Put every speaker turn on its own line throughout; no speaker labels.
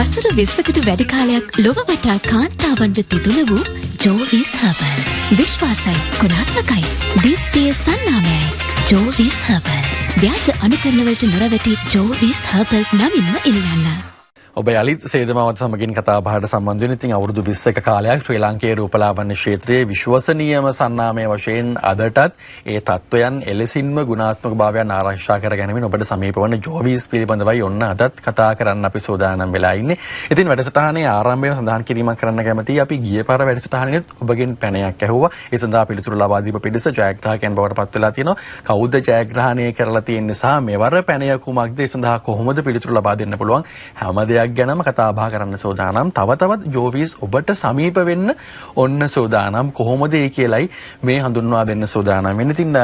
වසර 20කට වැඩි කාලයක් ලොව වටා කාන්තාවන්ව තිබුණ වූ ජෝවිස් හර්බල්. විශ්වාසයි, ගුණාත්මකයි, දීප්තිය සන්නාමයයි. ජෝවිස් හර්බල්. ව්‍යාජ අනුකරණ වලට නොරවටි ජෝවිස් හර්බල් නමින්ම ඉල්ලන්න.
ඔබ යලිත් සේදමාවත් සමගින් කතා බහට සම්බන්ධ වෙන ඉතින් අවුරුදු 20ක කාලයක් ශ්‍රී ලාංකේය රූපලාවන්‍ය ක්ෂේත්‍රයේ විශ්වසනීයම සන්නාමය වශයෙන් අදටත් ඒ තත්වයන් එලෙසින්ම ගුණාත්මක භාවයන් ආරක්ෂා කර ගැනීමෙන් ඔබට සමීප වන ජෝවිස් පිළිබඳවයි ඔන්න අදත් කතා කරන්න අපි සූදානම් වෙලා ඉන්නේ. ඉතින් වැඩසටහනේ ආරම්භය සඳහන් කිරීමක් කරන්න කැමතියි. අපි ගිය පාර වැඩසටහනේත් ඔබගෙන් පැනයක් ඇහුවා. ඒ සඳහා පිළිතුරු ලබා දීප පිටස ජයග්‍රාහකයන් බවට පත් වෙලා තියෙනවා. කවුද ජයග්‍රහණය කරලා තියෙන්නේ සහ මෙවර පැනය කුමක්ද? ඒ සඳහා කොහොමද පිළිතුරු ලබා දෙන්න පුළුවන්? හැමදේම ගැනම කතා බහ කරන්න සූදානම්. තව තවත් ජෝවිස් ඔබට සමීප වෙන්න ඔන්න සූදානම්. කොහොමද ඒ කියලයි මේ හඳුන්වා දෙන්න සූදානම් වෙන්නේ. ඉතින්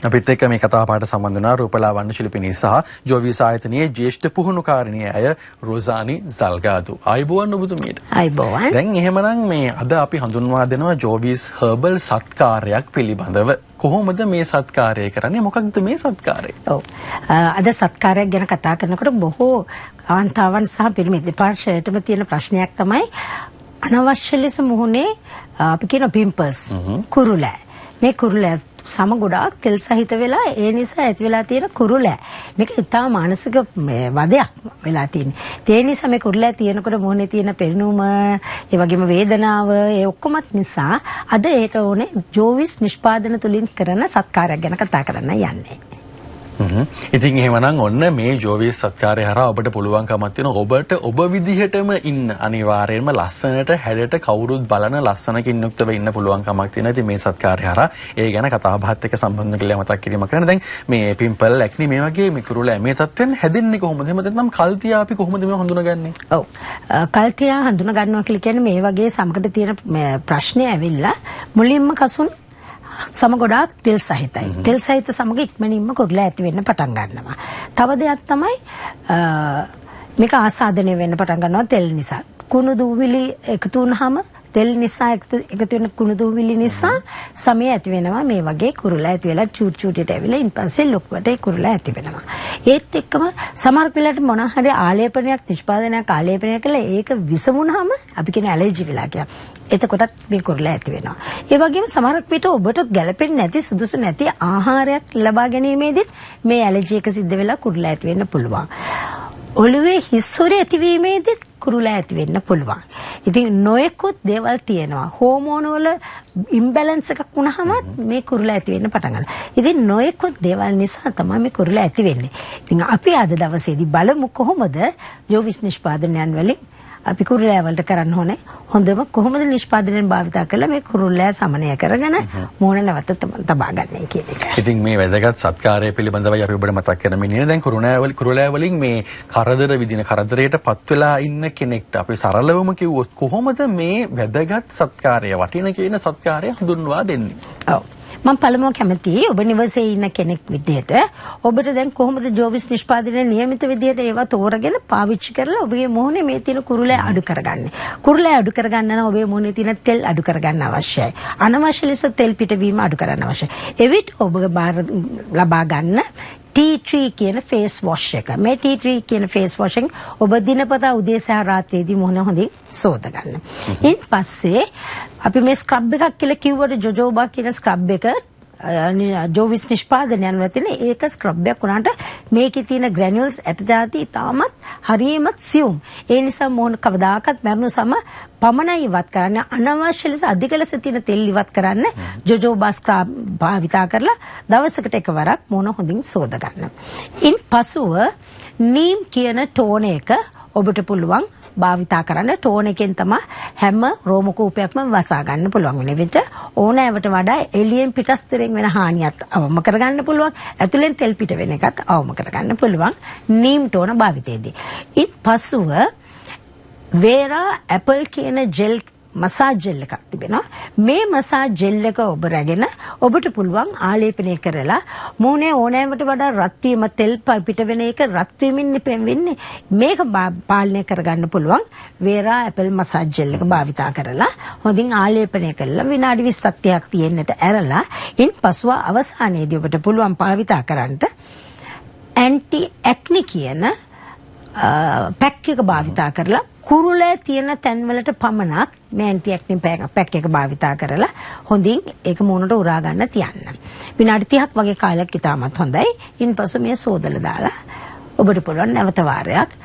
අපිත් එක්ක මේ කතා පාට සම්බන්ධ වුණා රූපලාවන්‍ය ශිල්පිනී සහ ජෝවිස් ආයතනයේ ජ්‍යෙෂ්ඨ පුහුණුකාරිණිය අය රොසානි සල්ගාදු. ආයුබෝවන් ඔබතුමියට.
ආයුබෝවන්.
දැන් එහෙමනම් මේ අද අපි හඳුන්වා දෙනවා ජෝවිස් හර්බල් සත්කාරයක් පිළිබඳව. කොහොමද මේ සත්කාරය කරන්නේ? මොකක්ද මේ සත්කාරය?
ඔව්. අද සත්කාරයක් ගැන කතා කරනකොට බොහෝ කාන්තාවන් සහ පිරිමි දෙපාර්ශ්වයටම තියෙන ප්‍රශ්නයක් තමයි අනවශ්‍ය ලෙස මුහුණේ අපි කියන පිම්පල්ස්, කුරුලෑ. මේ කුරුලෑ සම ගොඩාක් තෙල් සහිත වෙලා ඒ නිසා ඇති වෙලා තියෙන කුරුලෑ. මේක ඉතාම මානසික වදයක් වෙලා තියෙන්නේ. ඒ නිසා මේ කුරුලෑ තියෙනකොට මොහොනේ තියෙන පෙරණුම, ඒ වගේම වේදනාව, ඒ ඔක්කොමත් නිසා අද ඒට ඕනේ ජෝවිස් නිෂ්පාදන තුලින් කරන සත්කාරයක් ගැන කතා කරන්න යන්නේ.
ඉතින් එහෙමනම් ඔන්න මේ ජෝවිස් සත්කාරය හරහා ඔබට පුළුවන්කමක් තියෙනවා ඔබට ඔබ විදිහටම ඉන්න අනිවාර්යයෙන්ම ලස්සනට හැඩයට කවුරුත් බලන ලස්සනකින් යුක්තව ඉන්න පුළුවන්කමක් තියෙනවා. ඉතින් මේ සත්කාරය හරහා ඒ ගැන කතා බහත් එක්ක සම්බන්ධ කරලා මතක් කිරීමක් කරන්න. දැන් මේ පිම්පල් ඇක්නි මේ වගේ මේ කුරුලෑ මේ තත්ත්වෙන් හැදෙන්නේ කොහොමද? එහෙම නැත්නම් කල්තියා අපි කොහොමද මේව හඳුනගන්නේ?
ඔව්. කල්තියා හඳුන ගන්නවා කියලා කියන්නේ මේ වගේ සමකට තියෙන ප්‍රශ්නේ ඇවිල්ලා මුලින්ම කසුන් සම ගොඩාක් තෙල් සහිතයි. තෙල් සහිත සමග ඉක්මනින්ම කුරුලෑ ඇති වෙන්න පටන් ගන්නවා. තව දෙයක් තමයි මේක ආසාදනය වෙන්න පටන් ගන්නවා තෙල් නිසා. කුණු දූවිලි එකතු වුනහම තෙල් නිසා එකතු වෙන කුණු දූවිලි නිසා සමය ඇති වෙනවා. මේ වගේ කුරුලෑ ඇති වෙලා චූට් චූට්ට ඇවිල්ලා ඉන්පස්සේ ලොකුවට ඒ කුරුලෑ ඇති වෙනවා. ඒත් එක්කම සමහර පිළට මොන හරි ආලේපනයක් නිෂ්පාදනයක් ආලේපනය කළා ඒක විසමුනහම අපි කියන ඇලර්ජි වෙලා කියලා. එතකොටත් මේ කුරුලෑ ඇති වෙනවා. ඒ වගේම සමහර පිට ඔබට ගැළපෙන්නේ නැති සුදුසු නැති ආහාරයක් ලබා ගැනීමේදීත් මේ ඇලර්ජි එක සිද්ධ වෙලා කුරුලෑ ඇති වෙන්න පුළුවන්. ඔළුවේ හිස්සොරේ ඇතිවීමේදීත් කුරුලෑ ඇති වෙන්න පුළුවන්. ඉතින් නොයෙකුත් දේවල් තියෙනවා. හෝමෝන වල ඉම්බැලන්ස් එකක් වුණාම මේ කුරුලෑ ඇති වෙන්න පටන් ගන්නවා. ඉතින් නොයෙකුත් දේවල් නිසා තමයි මේ කුරුලෑ ඇති වෙන්නේ. ඉතින් අපි අද දවසේදී බලමු කොහොමද ජෝවිස් නිෂ්පාදනයන් වලින් අපි කුරුලෑ වලට කරන්න ඕනේ හොඳම කොහොමද නිෂ්පාදනයෙන් භාවිතා කරලා මේ කුරුලෑ සමනය කරගෙන මෝන නැවත තබා ගන්න කියන එක.
ඉතින් මේ වැදගත් සත්කාරය පිළිබඳවයි අපි ඔබට මතක් කරමින් ඉන්නේ. දැන් කුරුලෑ වලින් මේ කරදර විදින කරදරයට පත් වෙලා ඉන්න කෙනෙක්ට අපි සරලවම කිව්වොත් කොහොමද මේ වැදගත් සත්කාරය වටින කියන සත්කාරය හඳුන්වා දෙන්නේ?
ඔව්. මම පළමුව කැමතියි ඔබ නිවසේ ඉන්න කෙනෙක් විදිහට ඔබට දැන් කොහොමද ජෝවිස් නිෂ්පාදනයේ නියමිත විදිහට ඒවා තෝරගෙන පාවිච්චි කරලා ඔබගේ මොහොනේ මේ තියෙන කුරුලෑ අඩු කරගන්න. කුරුලෑ අඩු කරගන්න නම් ඔබේ මොහොනේ තියෙන තෙල් අඩු කරගන්න අවශ්‍යයි. අනවශ්‍ය ලෙස තෙල් පිටවීම අඩු කරන්න අවශ්‍යයි. එවිට ඔබ ලබා ගන්න ටී ට්‍රී කියන ෆේස් වොෂ් එක. මේ ටී ට්‍රී කියන ෆේස් වොෂ් එක ඔබ දිනපතා උදේ සහ රාත්‍රියේදී මොහොන හොඳින් සෝද ගන්න. ඊට පස්සේ අපි මේ ස්ක්‍රබ් එකක් කියලා කිව්වට ජොජෝබා කියන ස්ක්‍රබ් එක ජෝවිස් නිෂ්පාදනයන් වල තියෙන ඒක ස්ක්‍රබ් එකක් උනාට මේකේ තියෙන ග්‍රැනියුල්ස් ඇටජාති තාමත් හරියමත් සියුම්. ඒ නිසා මොහොන කවදාකවත් මරණු සම පමණයි ඉවත් කරන්න අනවශ්‍ය ලෙස අධික ලෙස තියෙන තෙල් ඉවත් කරන්න ජොජෝබා ස්ක්‍රබ් භාවිතා කරලා දවසකට එකවරක් මොහොන හොඳින් සෝද ගන්න. ඉන් පසුව නීම් කියන ටෝන එක ඔබට පුළුවන් භාවිතා කරන්න. ටෝන එකෙන් තමයි හැම රෝම කූපයක්ම වසා ගන්න පුළුවන් වෙන විට ඕනෑවට වඩා එළියෙන් පිටස්තරෙන් වෙන හානියත් අවම කරගන්න පුළුවන්. ඇතුලෙන් තෙල් පිට වෙන එකත් අවම කරගන්න පුළුවන් නීම් ටෝන භාවිතයේදී. ඊට පසුව වේරා ඇපල් කියන ජෙල් මසාජ් ජෙල් එකක් තිබෙනවා. මේ මසාජ් ජෙල් එක ඔබ රැගෙන ඔබට පුළුවන් ආලේපනය කරලා මූණේ ඕනෑමට වඩා රත් වීම තෙල් පිට වෙන එක රත් වීමෙන් වෙන්නේ මේක පාලනය කරගන්න පුළුවන් වේරා ඇපල් මසාජ් ජෙල් එක භාවිතා කරලා හොඳින් ආලේපනය කරලා විනාඩි 20ක් තියෙන්නට ඇරලා ඉන් පසුව අවසානයේදී ඔබට පුළුවන් භාවිතා කරන්න ඇන්ටි ඇක්නි කියන පැක් එක භාවිතා කරලා කුරුලේ තියෙන තැන්වලට පමණක් මේ ඇන්ටි ඇක්නි පැක් එක භාවිතා කරලා හොඳින් ඒක මූණට උරා ගන්න තියන්න. විනාඩි 30ක් වගේ කාලයක් ඉතාමත් හොඳයි. ඉන්පසු මේ සෝදලා දාලා ඔබට පුළුවන් නැවත වාරයක්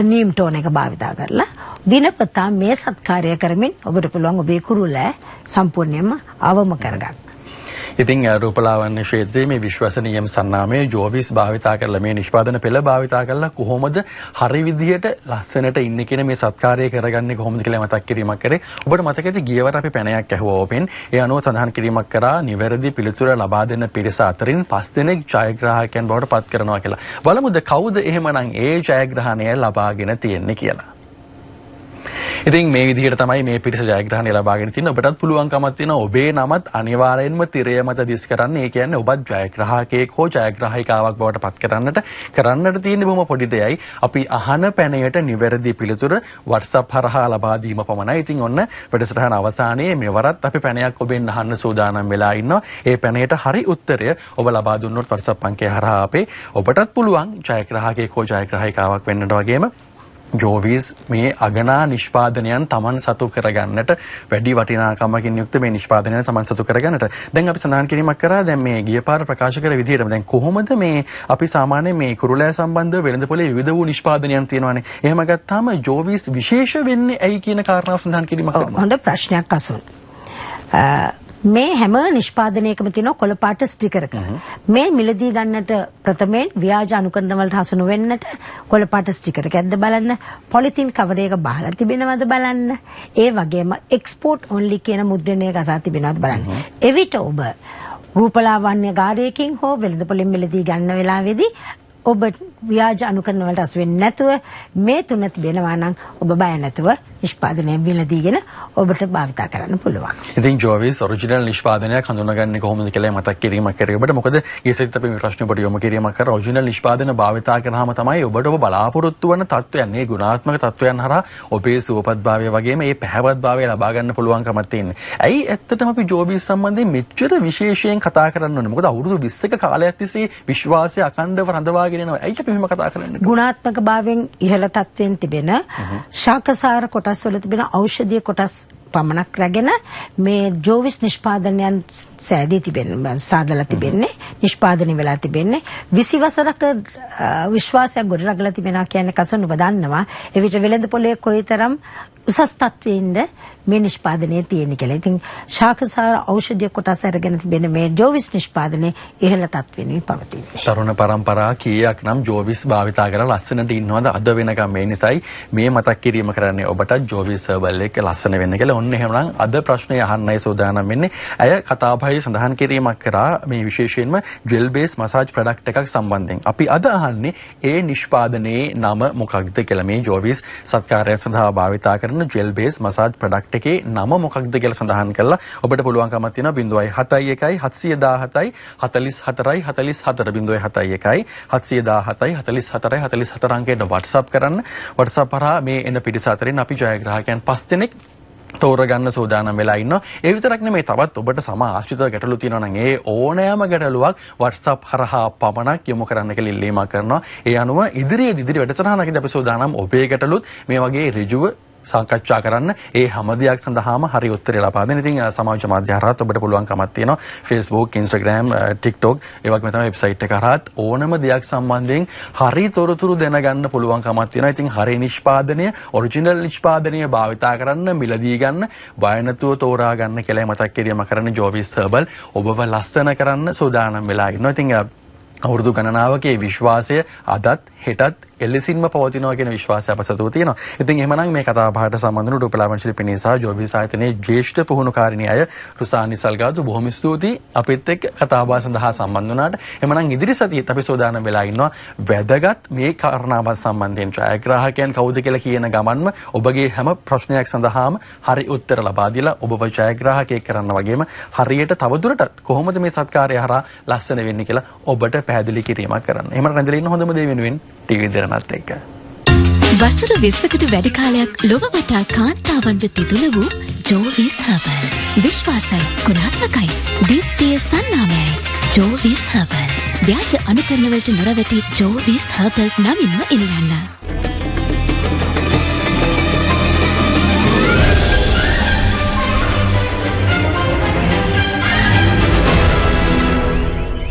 නීම් ටෝන් එක භාවිතා කරලා දිනපතා මේ සත්කාරය කරමින් ඔබට පුළුවන් ඔබේ කුරුලෑ සම්පූර්ණයෙන්ම අවම කරගන්න.
ඉතින් රූපලාවන්‍ය ක්ෂේත්‍රයේ මේ විශ්වසනීයම සන්නාමයේ ජෝවිස් භාවිතා කරලා මේ නිෂ්පාදන පෙළ භාවිතා කරලා කොහොමද හරි විදියට ලස්සනට ඉන්නේ කියන මේ සත්කාරය කරගන්නේ කොහොමද කියලා මතක් කිරීමක් කරේ. ඔබට මතකද ගියවර අපි පැනයක් ඇහුවා ඕපෙන්. ඒ අනුව සඳහන් කිරීමක් කරා නිවැරදි පිළිතුර ලබා දෙන පිරිස අතරින් 5 දෙනෙක් ජයග්‍රාහකයන් බවට පත් කරනවා කියලා. බලමුද කවුද එහෙමනම් ඒ ජයග්‍රහණය ලබාගෙන තියෙන්නේ කියලා. ඉතින් මේ විදිහට තමයි මේ පිරිස ජයග්‍රහණය ලබාගෙන තින්නේ. ඔබටත් පුළුවන්කමක් තියෙනවා ඔබේ නමත් අනිවාර්යෙන්ම තිරය මත දිස් කරන්න. ඒ කියන්නේ ඔබත් ජයග්‍රාහකයෙක් හෝ ජයග්‍රාහිකාවක් බවට පත් කරන්නට තියෙන බොහොම පොඩි දෙයයි. අපි අහන පැනයට නිවැරදි පිළිතුර WhatsApp හරහා ලබා දීම පමණයි. ඉතින් ඔන්න වැඩසටහන අවසානයේ මෙවරත් අපි පැනයක් ඔබෙන් අහන්න සූදානම් වෙලා ඉන්නවා. ඒ පැනයට හරි උත්තරය ඔබ ලබා දුන්නොත් WhatsApp අංකය හරහා අපේ ඔබටත් පුළුවන් ජයග්‍රාහකයෙක් හෝ ජයග්‍රාහිකාවක් වෙන්නට වගේම ජෝවිස් මේ අගනා නිෂ්පාදනයන් Taman සතු කරගන්නට වැඩි වටිනාකමකින් යුක්ත මේ නිෂ්පාදනයන් Taman සතු කරගන්නට දැන් අපි සඳහන් කිරීමක් කරා. දැන් මේ ගිය පාර ප්‍රකාශ කර විදිහටම දැන් කොහොමද මේ අපි සාමාන්‍යයෙන් මේ කුරුලෑ සම්බන්ධව වෙළඳපොලේ විවිධ වූ නිෂ්පාදනයන් තියෙනවානේ. එහෙම ගත්තාම ජෝවිස් විශේෂ වෙන්නේ ඇයි කියන කාරණාව සඳහන් කිරීමක් කරනවා.
හොඳ ප්‍රශ්නයක් අසුන්. මේ හැම නිෂ්පාදනයකම තියෙන කොළපාට ස්ටිකර් එක. මේ මිලදී ගන්නට ප්‍රථමයෙන් ව්‍යාජ අනුකරණ වලට හසු නොවෙන්නට කොළපාට ස්ටිකර් එක ඇද්ද බලන්න. පොලිතින් කවර් එක බහලා තිබෙනවද බලන්න. ඒ වගේම එක්ස්පෝර්ට් ඔන්ලි කියන මුද්‍රණය ගසා තිබෙනවද බලන්න. එවිට ඔබ රූපලාවන්‍ය ගාරයකින් හෝ වෙළඳපොලින් මිලදී ගන්න වෙලාවේදී ඔබ ව්‍යාජ අනුකරණ වලට හසු වෙන්නේ නැතුව මේ තුන තිබෙනවා නම් ඔබ බය නැතුව නිෂ්පාදනය මිලදීගෙන ඔබට භාවිතා කරන්න පුළුවන්.
ඉතින් ජෝවිස් ඔරිජිනල් නිෂ්පාදනයක් හඳුනාගන්නේ කොහොමද කියලා මතක් කිරීමක් කරේ. ඔබට මොකද ඊසෙත් අපි මේ ප්‍රශ්න පොඩි යොමු කිරීමක් කරා. ඔරිජිනල් නිෂ්පාදන භාවිතා කරාම තමයි ඔබට ඔබ බලාපොරොත්තු වන තත්වයන්, මේ ගුණාත්මක තත්වයන් හරහා ඔබේ සුවපත්භාවය වගේම මේ පැහැපත්භාවය ලබා ගන්න පුළුවන්කමක් තියෙනවා. ඇයි ඇත්තටම අපි ජෝවිස් සම්බන්ධයෙන් මෙච්චර විශේෂයෙන් කතා කරන්න ඕනේ? මොකද අවුරුදු 20ක කාලයක් තිස්සේ විශ්වාසය අඛණ්ඩව රඳවාගෙන යනවා. ඇයි අපි මෙහෙම කතා කරන්නේ?
ගුණාත්මක භාවයෙන් ඉහළ තත්වයෙන් තිබෙන ශාකසාර කොටස් වල තිබෙන ඖෂධීය කොටස් පමණක් රැගෙන මේ ජෝවිස් නිෂ්පාදනයන් සෑදී තිබෙන්නේ, සාදලා තිබෙන්නේ, නිෂ්පාදනය වෙලා තිබෙන්නේ 20 වසරක විශ්වාසයක් ගොඩනගලා තිබෙනවා කියන්නේ කසොන් ඔබ දන්නවා. එවිට වෙළඳ පොලේ කොයිතරම් උසස් තත්වයෙන්ද මේ නිෂ්පාදනයේ තියෙන්නේ කියලා. ඉතින් ශාකසාර ඖෂධීය කොටස් අරගෙන තිබෙන මේ ජෝවිස් නිෂ්පාදනයේ ඉහළ තත්වෙන්නේ පවතින්නේ.
තරුණ පරම්පරා කීයක් නම් ජෝවිස් භාවිතා කරලා ලස්සනට ඉන්නවද අද වෙනකම්? මේ නිසායි මේ මතක් කිරීම කරන්නේ ඔබට ජෝවිස් හර්බල් එක ලස්සන වෙන්න කියලා. ඔන්න එහෙමනම් අද ප්‍රශ්නය අහන්නයි සූදානම් වෙන්නේ. ඇය කතාබහේ සඳහන් කිරීමක් කරා මේ විශේෂයෙන්ම ජෙල් බේස් මසාජ් ප්‍රොඩක්ට් එකක් සම්බන්ධයෙන්. අපි අද අහන්නේ ඒ නිෂ්පාදනයේ නම මොකක්ද කියලා. මේ ජෝවිස් සත්කාරය සඳහා භාවිතා කරන ජෙල් බේස් මසාජ් ප්‍රොඩක්ට් එකේ නම මොකක්ද කියලා සඳහන් කරලා ඔබට පුළුවන්කමක් තියෙනවා 071 717 44 44 071 717 44 44 අංකයට WhatsApp කරන්න. WhatsApp හරහා මේ එන පිරිස අතරින් අපි ජයග්‍රාහකයන් 5 දෙනෙක් තෝරගන්න සූදානම් වෙලා ඉන්නවා. ඒ විතරක් නෙමෙයි, තවත් ඔබට සම ආශ්‍රිත ගැටලු තියෙනවා නම් ඒ ඕනෑම ගැටලුවක් WhatsApp හරහා පමණක් යොමු කරන්න කියලා ඉල්ලීමක් කරනවා. ඒ අනුව ඉදිරි වැඩසටහනකදී අපි සූදානම් ඔබේ ගැටලුත් මේ වගේ ඍජුව සාකච්ඡා කරන්න. ඒ හැම දෙයක් සඳහාම හරි උත්තරය ලබා දෙන්න. ඉතින් සමාජ මාධ්‍ය හරහාත් ඔබට පුළුවන්කමක් තියෙනවා. Facebook, Instagram, TikTok ඒ වගේම තමයි වෙබ්සයිට් එක හරහාත් ඕනම දෙයක් සම්බන්ධයෙන් හරි තොරතුරු දැනගන්න පුළුවන්කමක් තියෙනවා. ඉතින් හරි නිෂ්පාදනය, ඔරිජිනල් නිෂ්පාදනය භාවිතා කරන්න, මිලදී ගන්න, බය නැතුව තෝරා ගන්න කියලා මතක් කිරීම කරන ජෝවිස් හර්බල් ඔබව ලස්සන කරන්න සූදානම් වෙලා ඉන්නවා. ඉතින් අවුරුදු ගණනාවකේ විශ්වාසය අදත් හෙටත් එලෙසින්ම පවතිනවා කියන විශ්වාසය අප සතුව තියෙනවා. ඉතින් එහෙමනම් මේ කතා බහට සම්බන්ධ වුණු රූපලාවන්‍ය ශිල්පිනී සහ ජෝවිස් ආයතනයේ ජ්‍යෙෂ්ඨ පුහුණුකාරිණී අය රුසානි සල්ගාදු බොහොම ස්තුතියි අපිත් එක්ක කතා බහ සඳහා සම්බන්ධ වුණාට. එහෙමනම් ඉදිරි සතියේත් අපි සූදානම් වෙලා ඉන්නවා වැදගත් මේ කාරණාව සම්බන්ධයෙන් ජයග්‍රාහකයන් කවුද කියලා කියන ගමන්ම ඔබගේ හැම ප්‍රශ්නයක් සඳහාම හරි උත්තර ලබා දීලා ඔබව ජයග්‍රාහකයෙක් කරන්න වගේම හරියට තවදුරටත් කොහොමද මේ සත්කාරය හරහා ලස්සන වෙන්නේ කියලා ඔබට පැහැදිලි කිරීමක් කරන්න. එහෙම රැඳිලා ඉන්න හොඳම දේ වෙනුවෙන් ටීවී දරනත් එක්ක.
වසර 20කට වැඩි කාලයක් ලොව වටා කාන්තාවන් වෙත ඉදුණ වූ ජෝවිස් හර්බල්. විශ්වාසයි, ගුණාත්මකයි, දීප්තිය සන්නාමයයි. ජෝවිස් හර්බල්. ව්‍යාජ අනුකරණ වලට නොරවටි ජෝවිස් හර්බල් නමින්ම ඉල්ලන්න.